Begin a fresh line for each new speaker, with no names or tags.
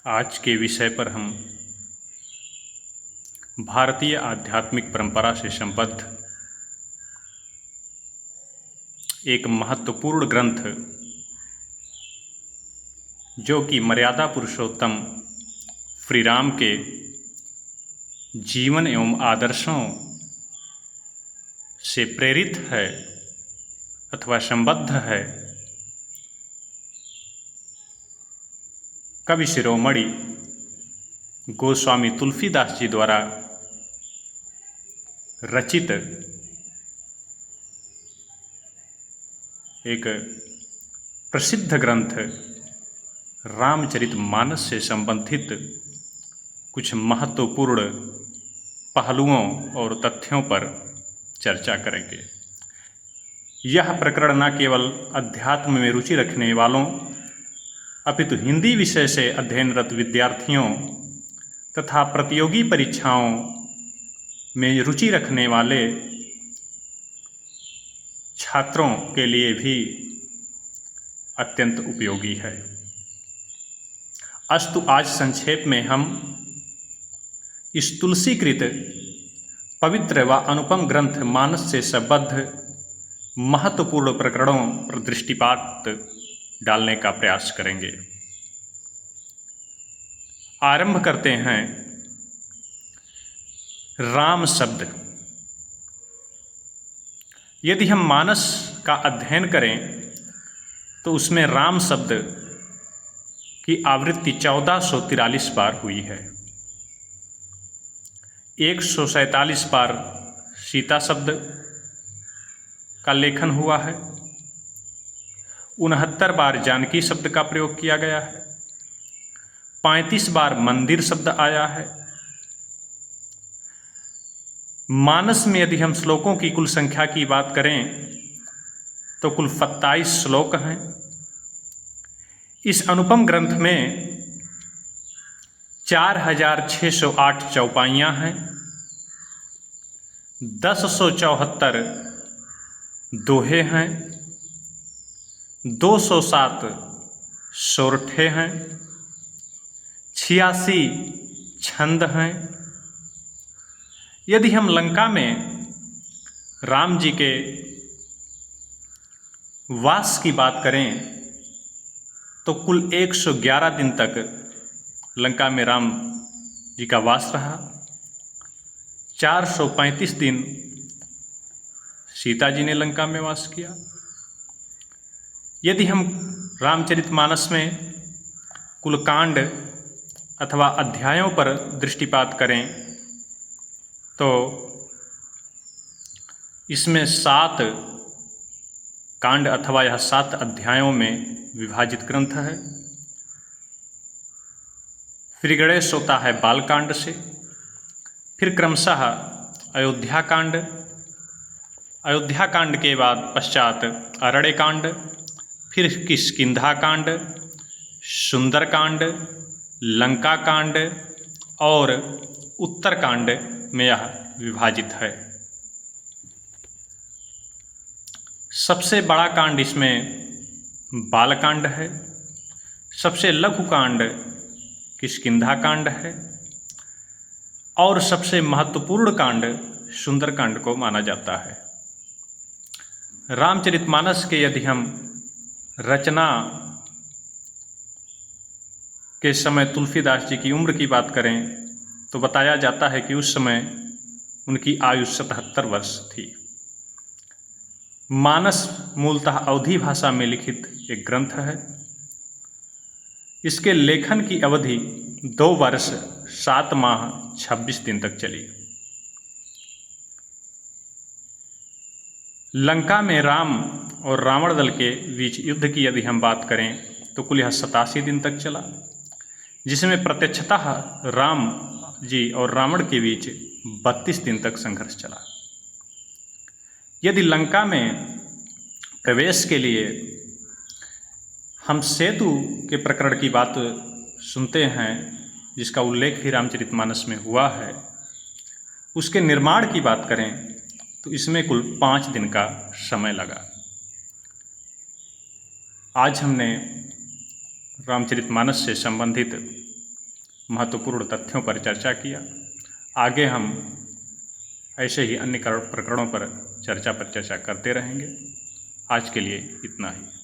आज के विषय पर हम भारतीय आध्यात्मिक परंपरा से संबद्ध एक महत्वपूर्ण ग्रंथ जो कि मर्यादा पुरुषोत्तम श्री राम के जीवन एवं आदर्शों से प्रेरित है अथवा संबद्ध है, कवि शिरोमणि गोस्वामी तुलसीदास जी द्वारा रचित एक प्रसिद्ध ग्रंथ रामचरितमानस से संबंधित कुछ महत्वपूर्ण पहलुओं और तथ्यों पर चर्चा करेंगे। यह प्रकरण न केवल अध्यात्म में रुचि रखने वालों अपितु हिंदी विषय से अध्ययनरत विद्यार्थियों तथा प्रतियोगी परीक्षाओं में रुचि रखने वाले छात्रों के लिए भी अत्यंत उपयोगी है। अस्तु आज संक्षेप में हम इस तुलसीकृत पवित्र व अनुपम ग्रंथ मानस से संबद्ध महत्वपूर्ण प्रकरणों पर दृष्टिपात डालने का प्रयास करेंगे। आरंभ करते हैं राम शब्द। यदि हम मानस का अध्ययन करें तो उसमें राम शब्द की आवृत्ति 1443 बार हुई है। 147 बार सीता शब्द का लेखन हुआ है। 69 बार जानकी शब्द का प्रयोग किया गया है। 35 बार मंदिर शब्द आया है। मानस में यदि हम श्लोकों की कुल संख्या की बात करें तो कुल 27 श्लोक हैं। इस अनुपम ग्रंथ में 4608 चौपाइयाँ हैं। 1074 दोहे हैं। 207 सोरठे हैं। 86 छंद हैं। यदि हम लंका में राम जी के वास की बात करें तो कुल 111 दिन तक लंका में राम जी का वास रहा। 435 दिन सीता जी ने लंका में वास किया। यदि हम रामचरितमानस में कुल कांड अथवा अध्यायों पर दृष्टिपात करें तो इसमें 7 कांड अथवा यह 7 अध्यायों में विभाजित ग्रंथ है। फिर गणेश होता है बालकांड से, फिर क्रमशः अयोध्या कांड, अयोध्या कांड के बाद पश्चात अरण्य कांड, फिर किष्किंधा कांड, सुंदर कांड, लंका कांड और उत्तर कांड में यह विभाजित है। सबसे बड़ा कांड इसमें बालकांड है। सबसे लघु कांड किष्किंधा कांड है और सबसे महत्वपूर्ण कांड सुंदर कांड को माना जाता है। रामचरितमानस के यदि हम रचना के समय तुलसीदास जी की उम्र की बात करें तो बताया जाता है कि उस समय उनकी आयु 77 वर्ष थी। मानस मूलतः अवधी भाषा में लिखित एक ग्रंथ है। इसके लेखन की अवधि 2 वर्ष 7 माह 26 दिन तक चली। लंका में राम और रावण दल के बीच युद्ध की यदि हम बात करें तो कुल यह 87 दिन तक चला, जिसमें प्रत्यक्षतः राम जी और रावण के बीच 32 दिन तक संघर्ष चला। यदि लंका में प्रवेश के लिए हम सेतु के प्रकरण की बात सुनते हैं, जिसका उल्लेख भी रामचरितमानस में हुआ है, उसके निर्माण की बात करें तो इसमें कुल 5 दिन का समय लगा। आज हमने रामचरितमानस से संबंधित महत्वपूर्ण तथ्यों पर चर्चा किया। आगे हम ऐसे ही अन्य प्रकरणों पर चर्चा करते रहेंगे। आज के लिए इतना ही।